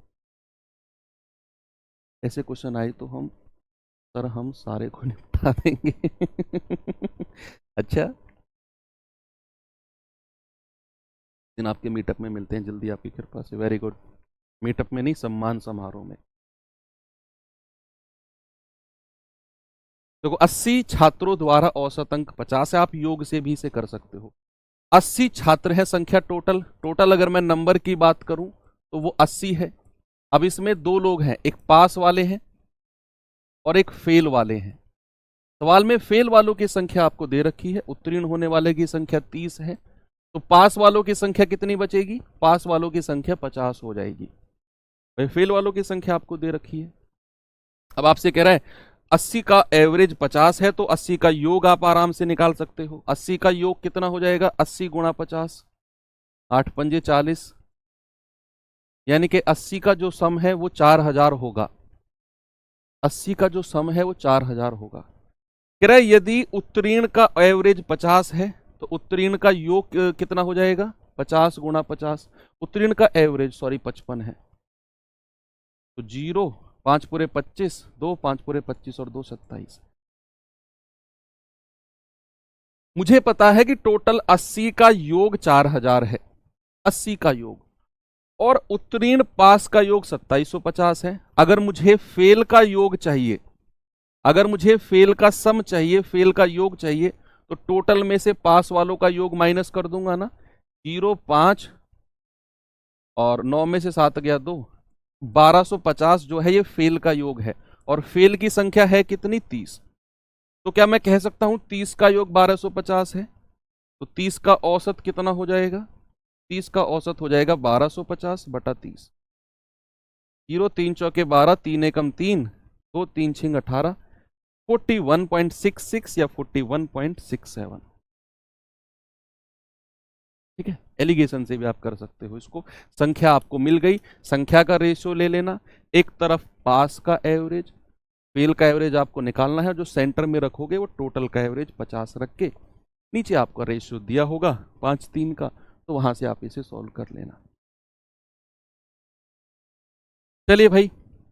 ऐसे क्वेश्चन आए तो हम सारे को निपटा देंगे। अच्छा, दिन आपके मीटअप में मिलते हैं जल्दी, आपकी कृपा से। Very good. मीटअप में नहीं, सम्मान समारोह में। देखो 80 छात्रों द्वारा औसत अंक 50 है, आप योग से भी इसे कर सकते हो। 80 छात्र है संख्या टोटल अगर मैं नंबर की बात करूं तो वो 80 है। अब इसमें 2 लोग हैं, एक पास वाले हैं और एक फेल वाले हैं। सवाल में फेल वालों की संख्या आपको दे रखी है, उत्तीर्ण होने वाले की संख्या 30 है, तो पास वालों की संख्या कितनी बचेगी? पास वालों की संख्या 50 हो जाएगी। भाई फेल वालों की संख्या आपको दे रखी है। अब आपसे कह रहा है 80 का एवरेज 50 है, तो 80 का योग आप आराम से निकाल सकते हो। 80 का योग कितना हो जाएगा? 80 गुणा 50, 8 पंजे 40, यानी कि 80 का जो सम है वो 4000 होगा। 80 का जो सम है वो 4000 होगा। कह रहा है यदि उत्तीर्ण का एवरेज 50 है तो उत्तीर्ण का योग कितना हो जाएगा? 50 गुणा 50। उत्तीर्ण का एवरेज 55 है, तो 0 5 पूरे 25, 2 5 पूरे 25 और 2 27। मुझे पता है कि टोटल 80 का योग 4000 है, 80 का योग, और उत्तीर्ण पास का योग 2750 है। अगर मुझे फेल का योग चाहिए, अगर मुझे फेल का सम चाहिए, फेल का योग चाहिए, तो टोटल में से पास वालों का योग माइनस कर दूंगा ना। 0 5 और 9 में से 7 गया 2, 1250 जो है ये फेल का योग है, और फेल की संख्या है कितनी? 30। तो क्या मैं कह सकता हूं 30 का योग 1250 है? तो 30 का औसत कितना हो जाएगा? 30 का औसत हो जाएगा 1250/30। 0 3 चौके 12, 3 एकम 3, 2 3 छिंग 18, 41.66 या 41.67। ठीक है, एलिगेशन से भी आप कर सकते हो इसको। संख्या आपको मिल गई, संख्या का रेशियो ले लेना, एक तरफ पास का एवरेज, फेल का एवरेज आपको निकालना है, जो सेंटर में रखोगे वो टोटल का एवरेज 50 रख के, नीचे आपका रेशियो दिया होगा 5 3 का, तो वहां से आप इसे सॉल्व कर लेना। चलिए भाई,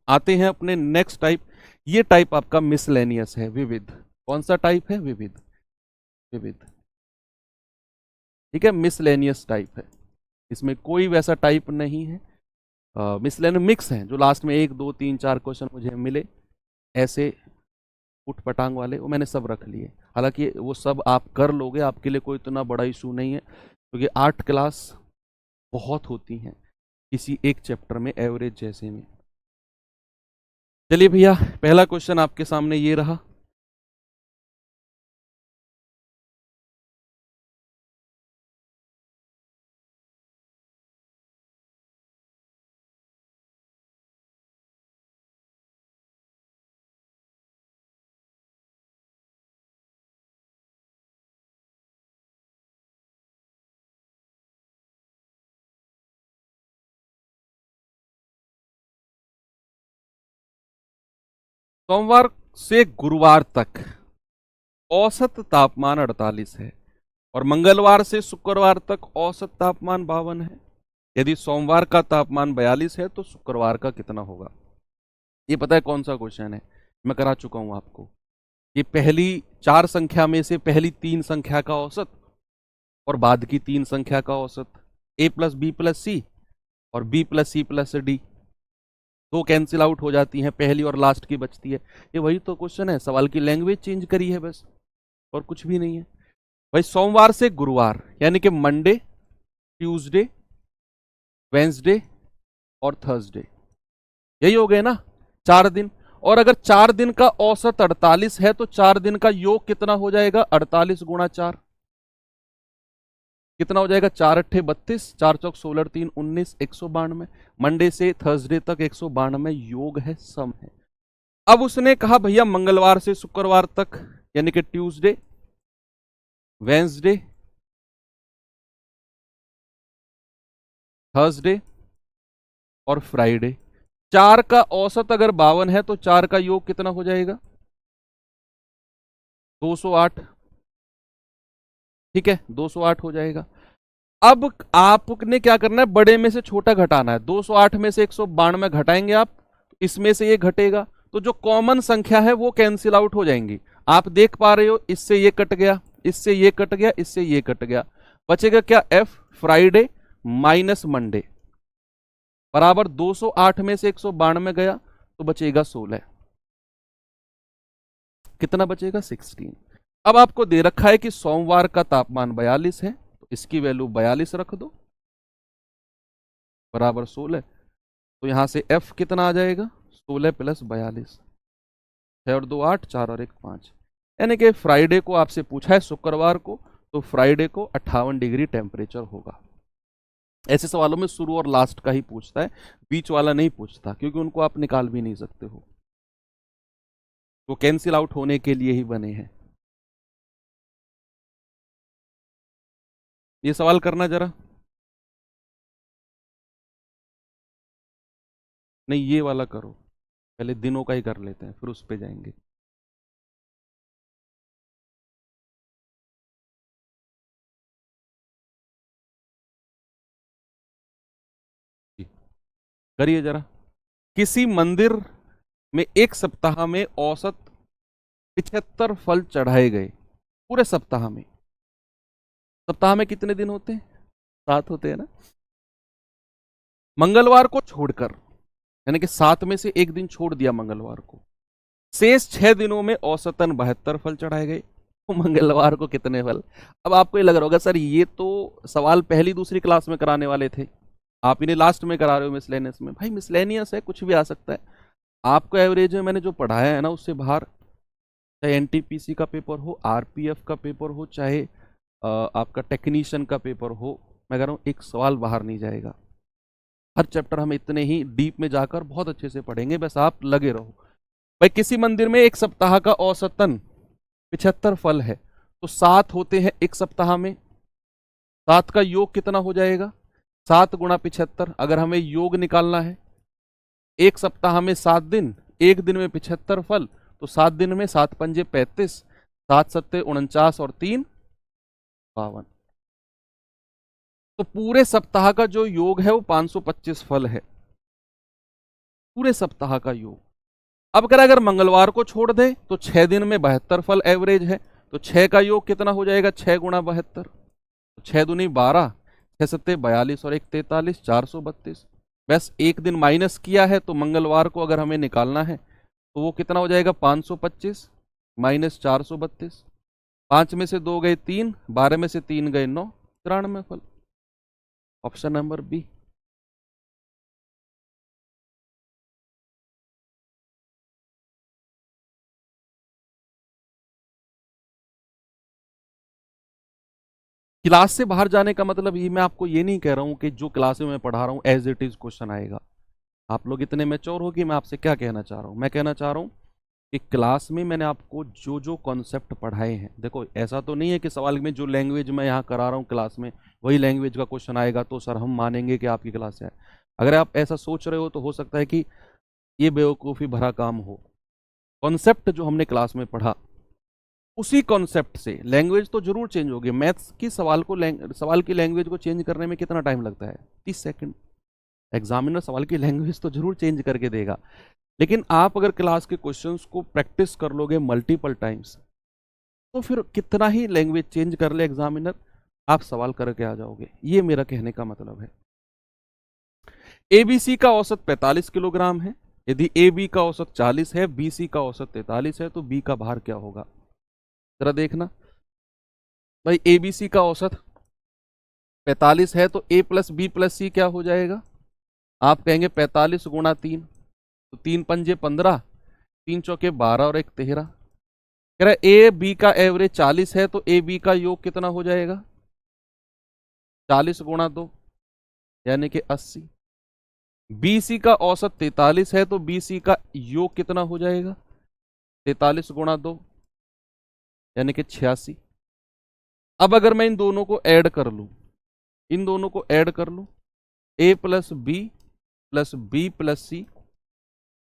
आते हैं अपने नेक्स्ट टाइप। ये टाइप आपका मिसलेनियस है, विविध। कौन सा टाइप है? विविध। विविध, ठीक है, मिसलेनियस टाइप है। इसमें कोई वैसा टाइप नहीं है। मिसलेनियस मिक्स है, जो लास्ट में 1 2 3 4 क्वेश्चन मुझे मिले ऐसे उठ पटांग वाले, वो मैंने सब रख लिए। हालांकि वो सब आप कर लोगे, आपके लिए कोई इतना बड़ा इशू नहीं है, क्योंकि 8 क्लास बहुत होती हैं किसी एक चैप्टर में, एवरेज जैसे में। चलिए भैया, पहला क्वेश्चन आपके सामने ये रहा। सोमवार से गुरुवार तक औसत तापमान 48 है, और मंगलवार से शुक्रवार तक औसत तापमान 52 है। यदि सोमवार का तापमान 42 है तो शुक्रवार का कितना होगा? ये पता है कौन सा क्वेश्चन है? मैं करा चुका हूं आपको। ये पहली 4 संख्या में से पहली 3 संख्या का औसत और बाद की 3 संख्या का औसत, a plus B plus C और b plus C plus D. दो कैंसिल आउट हो जाती हैं, पहली और लास्ट की बचती है। ये वही तो क्वेश्चन है, सवाल की लैंग्वेज चेंज करी है बस, और कुछ भी नहीं है भाई। सोमवार से गुरुवार यानी कि मंडे, ट्यूसडे, वेंसडे और थर्सडे, यही हो गए ना 4 दिन। और अगर 4 दिन का औसत 48 है तो 4 दिन का योग कितना हो जाएगा? 48 गुणा 4 कितना हो जाएगा? 4 अट्ठे 32, 4 चौक 16 3 19, 192। मंडे से थर्सडे तक 192 योग है, सम है। अब उसने कहा भैया मंगलवार से शुक्रवार तक, यानी कि ट्यूसडे, वेंसडे, थर्सडे और फ्राइडे, 4 का औसत अगर 52 है तो 4 का योग कितना हो जाएगा? 208। ठीक है, 208 हो जाएगा। अब आपने क्या करना है? बड़े में से छोटा घटाना है। 208 में से 192 घटाएंगे आप, इसमें से ये घटेगा, तो जो कॉमन संख्या है वो कैंसिल आउट हो जाएंगी। आप देख पा रहे हो, इससे ये कट गया, इससे ये कट गया, इससे ये कट गया, बचेगा क्या? एफ, फ्राइडे माइनस मंडे, बराबर 208 में से 192 गया तो बचेगा 16। कितना बचेगा? 16। अब आपको दे रखा है कि सोमवार का तापमान 42 है, तो इसकी वैल्यू 42 रख दो, बराबर 16। तो यहां से एफ कितना आ जाएगा? 16 प्लस 42, 6 और 2 8, 4 और 1 5। यानी कि फ्राइडे को आपसे पूछा है, शुक्रवार को, तो फ्राइडे को 58 डिग्री टेम्परेचर होगा। ऐसे सवालों में शुरू और लास्ट का ही पूछता है, बीच वाला नहीं पूछता, क्योंकि उनको आप निकाल भी नहीं सकते हो, वो कैंसिल आउट होने के लिए ही बने हैं। ये सवाल करना जरा। नहीं, ये वाला करो, पहले दिनों का ही कर लेते हैं, फिर उस पे जाएंगे। जी, करिए जरा। किसी मंदिर में एक सप्ताह में औसत 75 फल चढ़ाए गए, पूरे सप्ताह में। सप्ताह में कितने दिन होते हैं? 7 होते हैं ना। मंगलवार को छोड़कर, यानी कि 7 में से एक दिन छोड़ दिया मंगलवार को, शेष 6 दिनों में औसतन 72 फल चढ़ाए गए, तो मंगलवार को कितने फल? अब आपको ये लग रहा होगा सर ये तो सवाल पहली दूसरी क्लास में कराने वाले थे, आप इन्हें लास्ट में करा रहे हो मिसलेनियस में। भाई मिसलेनियस है, कुछ भी आ सकता है। आपको एवरेज में मैंने जो पढ़ाया है ना, उससे बाहर, चाहे एनटीपीसी का पेपर हो, आरपीएफ का पेपर हो, चाहे आपका टेक्नीशियन का पेपर हो, मैं कह रहा हूँ एक सवाल बाहर नहीं जाएगा। हर चैप्टर हम इतने ही डीप में जाकर बहुत अच्छे से पढ़ेंगे, बस आप लगे रहो। भाई किसी मंदिर में एक सप्ताह का औसतन 75 फल है, तो 7 होते हैं एक सप्ताह में, 7 का योग कितना हो जाएगा? 7 गुणा 75। अगर हमें योग निकालना है, एक सप्ताह में 7 दिन, एक दिन में 75 फल, तो 7 दिन में 7 पंजे 35, 7 सत्ते 49 और 3 52। तो पूरे सप्ताह का जो योग है वो 525 फल है। पूरे सप्ताह का योग। अब अगर मंगलवार को छोड़ दे तो 6 दिन में 72 फल एवरेज है, तो 6 का योग कितना हो जाएगा, 6 गुणा 72, 6 दूनी 12, 6 सत्ते 42 और 1 43, 432। बस एक दिन माइनस किया है, तो मंगलवार को अगर हमें निकालना है तो वो कितना हो जाएगा, 525 माइनस 432। 5 में से 2 गए 3, 12 में से 3 गए 9, 93 फल। Option number B. क्लास से बाहर जाने का मतलब ये मैं आपको ये नहीं कह रहा हूं कि जो क्लास में मैं पढ़ा रहा हूं एज इट इज क्वेश्चन आएगा। आप लोग इतने मैच्योर हो कि मैं आपसे क्या कहना चाह रहा हूं, मैं कहना चाह रहा हूं कि क्लास में मैंने आपको जो जो कॉन्सेप्ट पढ़ाए हैं, देखो ऐसा तो नहीं है कि सवाल में जो लैंग्वेज मैं यहाँ करा रहा हूँ क्लास में वही लैंग्वेज का क्वेश्चन आएगा तो सर हम मानेंगे कि आपकी क्लास है। अगर आप ऐसा सोच रहे हो तो हो सकता है कि ये बेवकूफ़ी भरा काम हो। कॉन्सेप्ट जो हमने क्लास में पढ़ा उसी कॉन्सेप्ट से लैंग्वेज तो जरूर चेंज होगी। मैथ्स की सवाल की लैंग्वेज को चेंज करने में कितना टाइम लगता है, 30 सेकंड। एग्जामिनर सवाल की लैंग्वेज तो जरूर चेंज करके देगा, लेकिन आप अगर क्लास के क्वेश्चंस को प्रैक्टिस कर लोगे मल्टीपल टाइम्स तो फिर कितना ही लैंग्वेज चेंज कर ले एग्जामिनर, आप सवाल करके आ जाओगे। ये मेरा कहने का मतलब है। एबीसी का औसत 45 किलोग्राम है। यदि ए बी का औसत 40 है, बी सी का औसत 43 है, तो बी का भार क्या होगा, जरा देखना भाई। एबीसी का औसत 45 है तो ए प्लस बी प्लस सी क्या हो जाएगा, आप कहेंगे 45 गुणा 3, तो 3 पंजे 15, 3 चौके 12 और 1 13। कह रहा है ए बी का एवरेज 40 है तो ए बी का योग कितना हो जाएगा, 40 गुणा 2 यानी कि 80। बी सी का औसत 43 है तो बी सी का योग कितना हो जाएगा, 43 गुणा 2 यानी कि 86। अब अगर मैं इन दोनों को ऐड कर लूं, इन दोनों को ऐड कर लूं, ए प्लस बी प्लस सी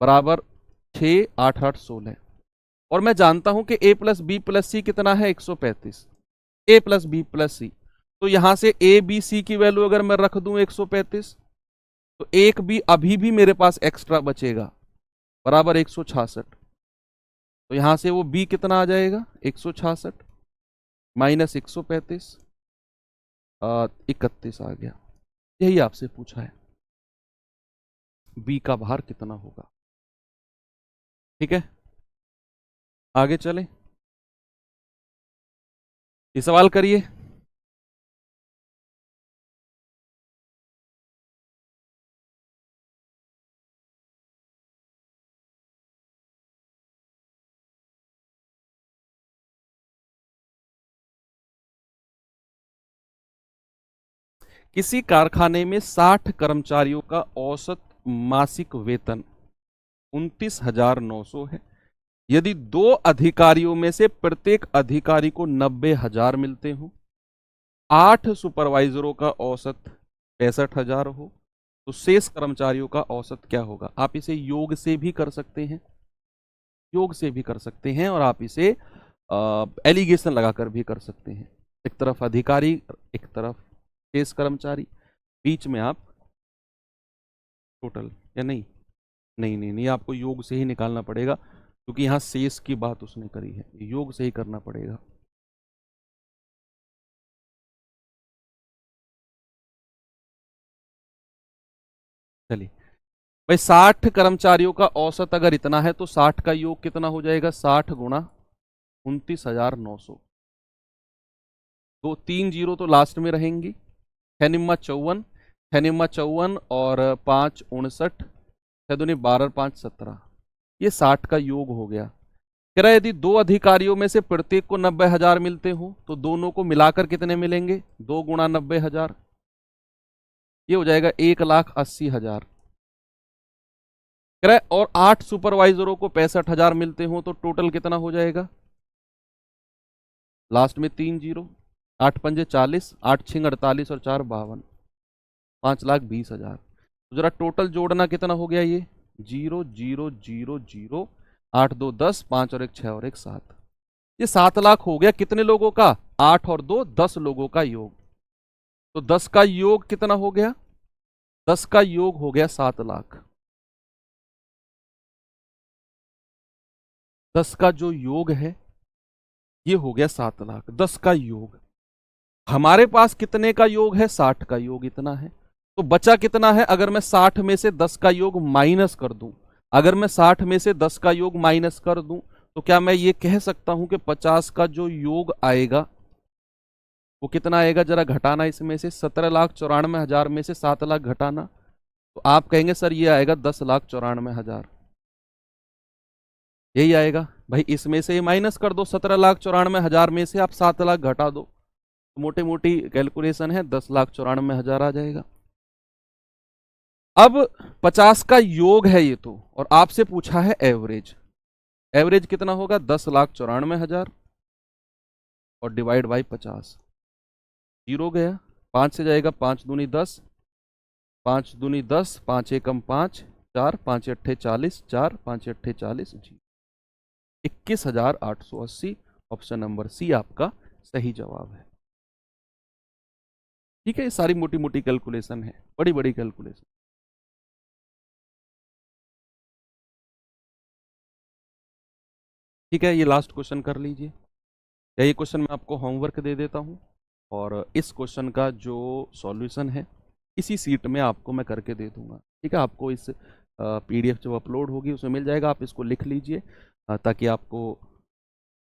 बराबर 6 8 8 16। और मैं जानता हूं कि ए प्लस बी प्लस सी कितना है, 135। ए प्लस बी प्लस सी, तो यहां से ए बी सी की वैल्यू अगर मैं रख दूं 135, तो एक बी अभी भी मेरे पास एक्स्ट्रा बचेगा बराबर 166। तो यहां से वो बी कितना आ जाएगा, 166 माइनस 135, 31 आ गया। यही आपसे पूछा है, बी का भार कितना होगा। ठीक है, आगे चलें, ये सवाल करिए। किसी कारखाने में 60 कर्मचारियों का औसत मासिक वेतन 29,900 है। यदि 2 अधिकारियों में से प्रत्येक अधिकारी को 90,000 मिलते हो, 8 सुपरवाइजरों का औसत 65,000 हो, तो शेष कर्मचारियों का औसत क्या होगा। आप इसे योग से भी कर सकते हैं, योग से भी कर सकते हैं, और आप इसे एलिगेशन लगाकर भी कर सकते हैं। एक तरफ अधिकारी, एक तरफ शेष कर्मचारी, बीच में आप टोटल, या नहीं, नहीं नहीं नहीं, आपको योग से ही निकालना पड़ेगा क्योंकि यहां शेष की बात उसने करी है, योग से ही करना पड़ेगा। चलिए भाई, 60 कर्मचारियों का औसत अगर इतना है तो 60 का योग कितना हो जाएगा, 60 गुणा 29,900। तो 3 जीरो तो लास्ट में रहेंगी, 6 निम्मा 54, 6 निम्मा 54 और 5 59, 6 दूनी 12 5 17, ये 60 का योग हो गया। कह रहा है यदि 2 अधिकारियों में से प्रत्येक को 90,000 मिलते हो तो दोनों को मिलाकर कितने मिलेंगे, 2 गुणा 90,000, ये हो जाएगा 1,80,000। कह रहा है और 8 सुपरवाइजरों को 65,000 मिलते हो तो टोटल कितना हो जाएगा, लास्ट में 3 जीरो, 8 पंजे 40, 8 छिंग 48 और 4 52, 5,20,000। तो जरा टोटल जोड़ना कितना हो गया, ये 0 0 0 0, 8 2 10, 5 और 1 6 और 1 7, ये 7 लाख हो गया। कितने लोगों का, 8 और 2 10 लोगों का योग। तो 10 का योग कितना हो गया, 10 का योग हो गया 7 लाख। 10 का जो योग है ये हो गया 7 लाख। 10 का योग, हमारे पास कितने का योग है? 60 का योग इतना है। तो बचा कितना है? अगर मैं 60 में से 10 का योग माइनस कर दूं, अगर मैं 60 में से 10 का योग माइनस कर दूं, तो क्या मैं ये कह सकता हूं कि 50 का जो योग आएगा वो कितना आएगा? जरा घटाना इसमें से, 17,94,000 में से 7 लाख घटाना, तो आप कहेंगे सर ये आएगा 10,94,000, यही आएगा। भाई इसमें से माइनस कर दो, 17,94,000 में से आप 7 लाख घटा दो, तो मोटी मोटी कैलकुलेशन है 10,94,000 आ जाएगा। अब 50 का योग है ये तो, और आपसे पूछा है एवरेज। एवरेज कितना होगा? 10,94,000 और डिवाइड बाई 50, जीरो गया, 5 से जाएगा, 5 दूनी 10, 5 दूनी 10, 5 एकम 5, 4, 5 अट्ठे 40, 4, 5 अट्ठे 40, जी 21,880। ऑप्शन नंबर सी आपका सही जवाब है। ठीक है, ये सारी मोटी मोटी कैलकुलेशन है, बड़ी बड़ी कैलकुलेशन। ठीक है, ये लास्ट क्वेश्चन कर लीजिए, या ये क्वेश्चन मैं आपको होमवर्क दे देता हूँ, और इस क्वेश्चन का जो सॉल्यूशन है इसी सीट में आपको मैं करके दे दूंगा। ठीक है, आपको इस पीडीएफ जब अपलोड होगी उसमें मिल जाएगा, आप इसको लिख लीजिए ताकि आपको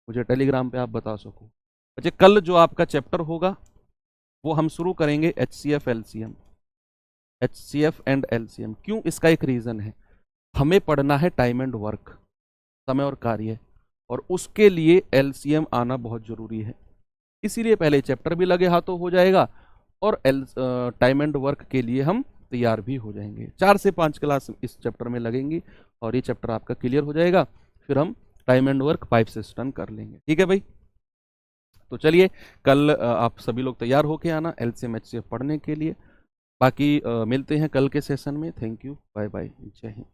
मुझे टेलीग्राम पे आप बता सको। अच्छा, कल जो आपका चैप्टर होगा वो हम शुरू करेंगे HCF LCM, HCF and LCM। क्यों? इसका एक रीज़न है, हमें पढ़ना है टाइम एंड वर्क, समय और कार्य, और उसके लिए LCM आना बहुत ज़रूरी है। इसीलिए पहले चैप्टर भी लगे हाथों हो जाएगा, और टाइम एंड वर्क के लिए हम तैयार भी हो जाएंगे। 4 से 5 क्लास इस चैप्टर में लगेंगी, और ये चैप्टर आपका क्लियर हो जाएगा, फिर हम टाइम एंड वर्क 5 से स्टार्ट कर लेंगे। ठीक है भाई, तो चलिए कल आप सभी लोग तैयार होके आना LCM HCF पढ़ने के लिए। बाकी मिलते हैं कल के सेशन में। थैंक यू, बाय बाय, जय हिंद।